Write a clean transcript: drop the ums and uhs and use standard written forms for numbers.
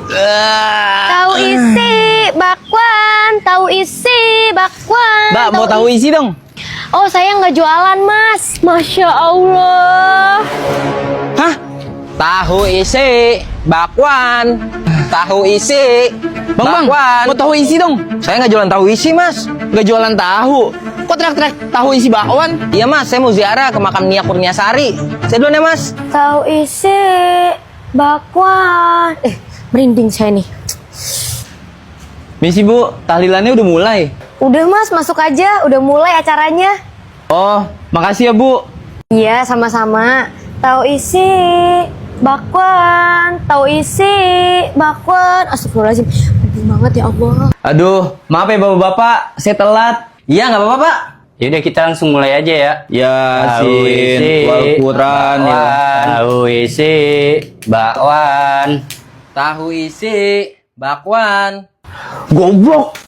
Tahu isi bakwan, tahu isi bakwan. Mbak, mau tahu isi dong? Oh, saya nggak jualan, Mas. Masya Allah. Hah? Tahu isi bakwan. Tahu isi Bang, bakwan. mau tahu isi dong? Saya nggak jualan tahu isi, Mas. Nggak jualan tahu. Kok teriak-teriak tahu isi bakwan? Iya, Mas. Saya mau ziarah ke makam Nia Kurniasari. Saya duluan ya, Mas. Tahu isi bakwan. Merinding saya nih. Misi Bu, tahlilannya udah mulai. Udah, Mas, masuk aja. Udah mulai acaranya. Oh, makasih ya Bu. Iya, sama-sama. Tahu isi bakwan, tahu isi bakwan. Astagfirullahaladzim, merinding banget ya Allah. Aduh, maaf ya Bapak-bapak, saya telat. Iya, nggak apa-apa, Pak. Yaudah kita langsung mulai aja ya. Yasin, wal Quran, ya. Tahu isi bakwan. Tahu isi bakwan. Goblok.